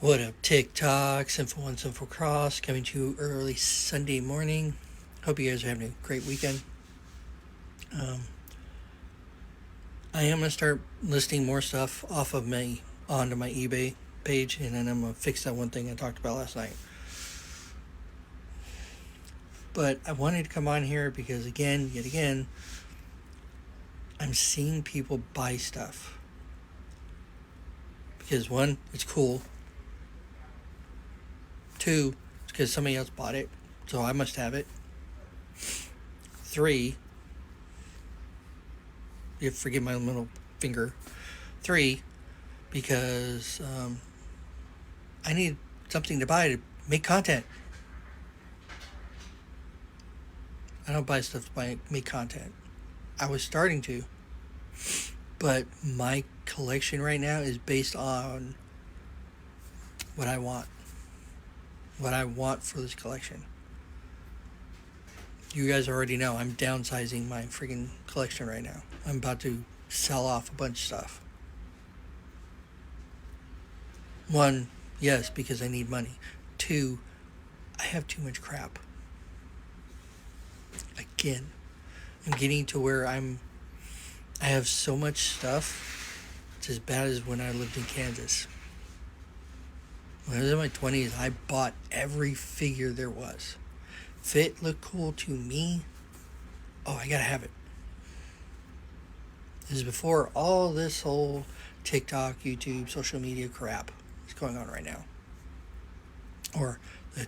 What up, TikTok? Sinful One, Sinful Cross, coming to you early Sunday morning. Hope you guys are having a great weekend. I am going to start listing more stuff off of my onto my eBay page, and then I'm going to fix that one thing I talked about last night. But I wanted to come on here because, yet again, I'm seeing people buy stuff. Because one, it's cool. Two, it's because somebody else bought it, so I must have it. Three, you forget my little finger. Three, because I need something to buy to make content. I don't buy stuff to make content. I was starting to, but my collection right now is based on what I want. What I want for this collection. You guys already know I'm downsizing my freaking collection right now. I'm about to sell off a bunch of stuff. One, yes, because I need money. Two, I have too much crap. Again, I'm getting to where I have so much stuff. It's as bad as when I lived in Kansas. When I was in my 20s, I bought every figure there was. If it looked cool to me, oh, I gotta have it. This is before all this whole TikTok, YouTube, social media crap is going on right now. Or the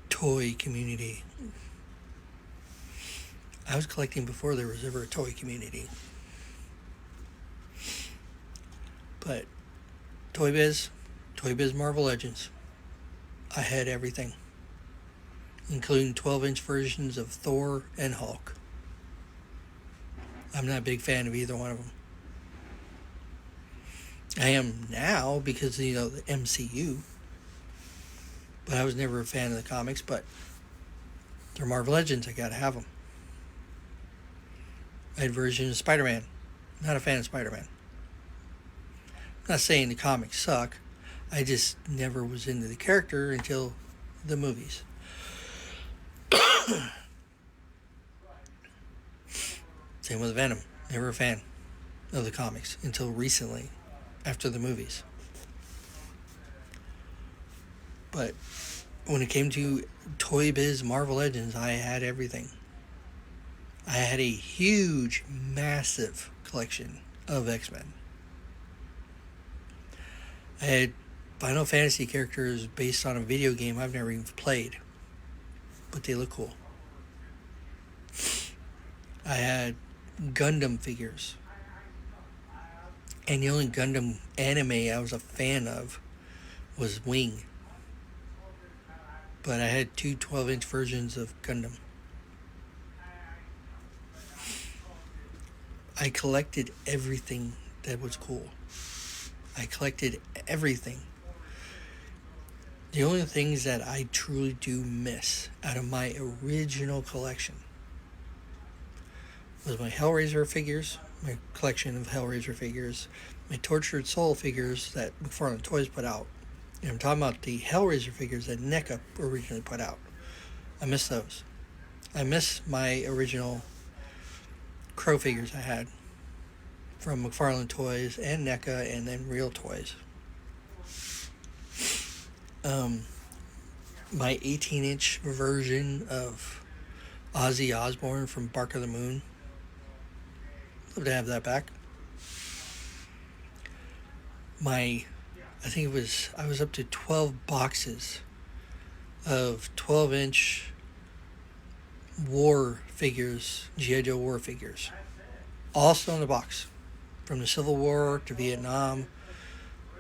toy community. I was collecting before there was ever a toy community. But Toy Biz Marvel Legends, I had everything, including 12-inch versions of Thor and Hulk. I'm not a big fan of either one of them. I am now because, the MCU, but I was never a fan of the comics, but they're Marvel Legends, I gotta have them. I had versions of Spider-Man. Not a fan of Spider-Man. I'm not saying the comics suck. I just never was into the character until the movies. Same with Venom. Never a fan of the comics until recently, after the movies. But when it came to Toy Biz Marvel Legends, I had everything. I had a huge, massive collection of X-Men. I had Final Fantasy characters based on a video game I've never even played, but they look cool. I had Gundam figures, and the only Gundam anime I was a fan of was Wing, but I had two 12-inch versions of Gundam. I collected everything that was cool. I collected everything. The only things that I truly do miss out of my original collection was my Hellraiser figures, my collection of Hellraiser figures, my Tortured Soul figures that McFarlane Toys put out. And I'm talking about the Hellraiser figures that NECA originally put out. I miss those. I miss my original Crow figures I had from McFarlane Toys and NECA and then Real Toys. My 18-inch version of Ozzy Osbourne from Bark of the Moon. Love to have that back. I was up to 12 boxes of 12-inch war figures, G.I. Joe war figures. All still in the box. From the Civil War to Vietnam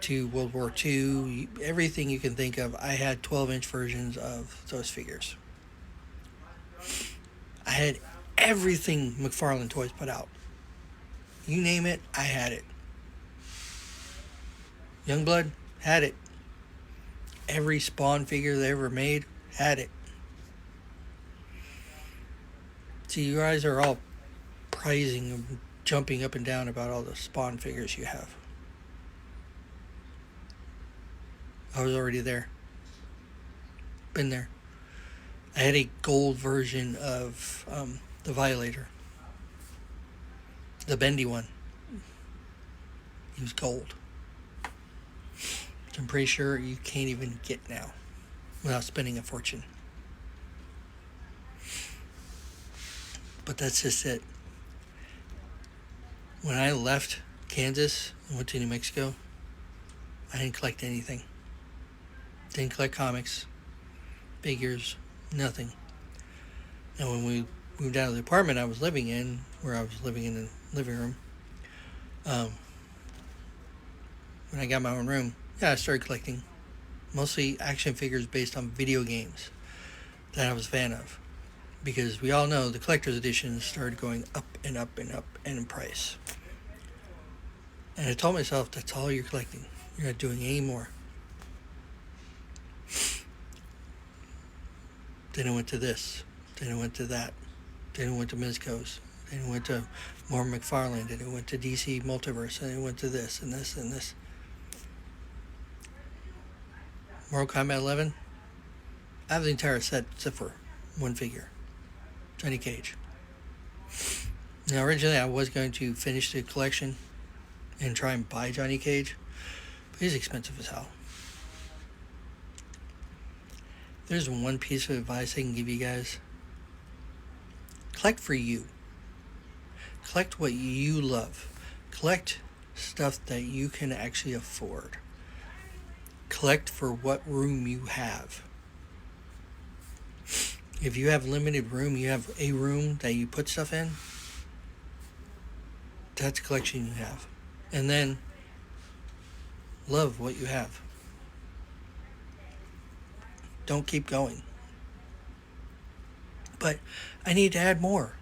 to World War II, everything you can think of, I had 12-inch versions of those figures. I had everything McFarlane Toys put out. You name it, I had it. Youngblood, had it. Every Spawn figure they ever made, had it. See, you guys are all praising and jumping up and down about all the Spawn figures you have. I was already there. Been there. I had a gold version of the Violator. The bendy one. He was gold. Which I'm pretty sure you can't even get now without spending a fortune. But that's just it. When I left Kansas and went to New Mexico, I didn't collect anything. Didn't collect comics, figures, nothing. And when we moved out of the apartment I was living in, where I was living in the living room, when I got my own room, yeah, I started collecting mostly action figures based on video games that I was a fan of. Because we all know the collector's editions started going up and up and up and in price. And I told myself, that's all you're collecting. You're not doing any more. Then I went to this. Then I went to that. Then I went to Mizco's. Then I went to more McFarlane. Then I went to DC Multiverse. Then I went to this and this and this. Mortal Kombat 11. I have the entire set except for one figure. Johnny Cage. Now originally I was going to finish the collection and try and buy Johnny Cage, but he's expensive as hell. There's one piece of advice I can give you guys. Collect for you. Collect what you love. Collect stuff that you can actually afford. Collect for what room you have. If you have limited room, you have a room that you put stuff in, that's a collection you have. And then love what you have. Don't keep going. But I need to add more.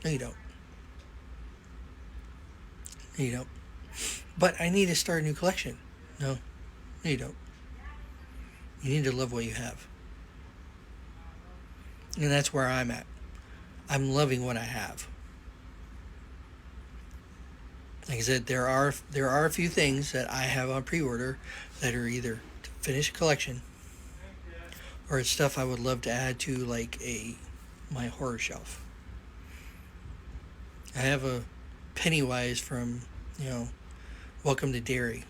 No, you don't. No, you don't. But I need to start a new collection. No, you don't. You need to love what you have. And that's where I'm at. I'm loving what I have. Like I said, there are a few things that I have on pre-order that are either to finish a collection or it's stuff I would love to add to like my horror shelf. I have a Pennywise from, Welcome to Derry,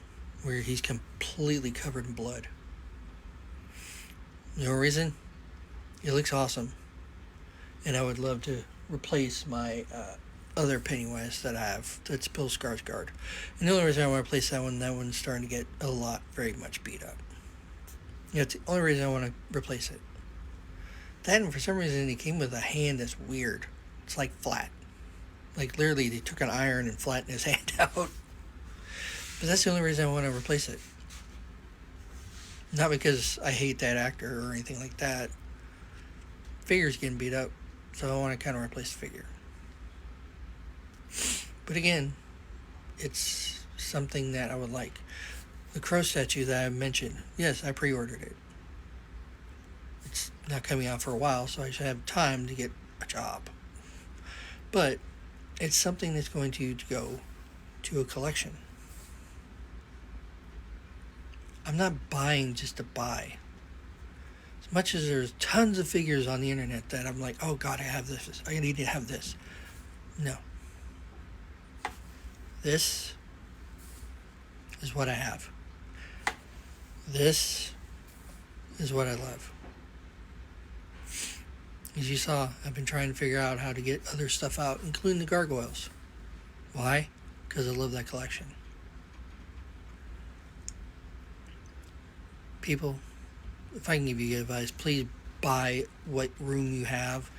where he's completely covered in blood. No reason. It looks awesome. And I would love to replace my other Pennywise that I have. That's Bill Skarsgård. And the only reason I want to replace that one's starting to get very much beat up. It's the only reason I want to replace it. That, and for some reason, it came with a hand that's weird. It's like flat. Like literally, they took an iron and flattened his hand out. But that's the only reason I want to replace it. Not because I hate that actor or anything like that. Figure's getting beat up, so I want to kind of replace the figure. But again, it's something that I would like. The crow statue that I mentioned, yes, I pre-ordered it. It's not coming out for a while, so I should have time to get a job. But it's something that's going to go to a collection. I'm not buying just to buy. As much as there's tons of figures on the internet that I'm like, oh God, I have this. I need to have this. No. This is what I have. This is what I love. As you saw, I've been trying to figure out how to get other stuff out, including the gargoyles. Why? Because I love that collection. People, if I can give you advice, please buy what room you have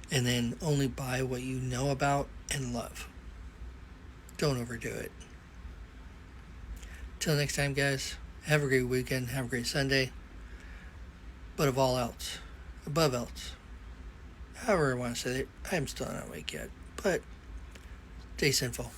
and then only buy what you know about and love. Don't overdo it. Till next time, guys, have a great weekend, have a great Sunday. But above else, however I want to say it, I'm still not awake yet, but stay sinful.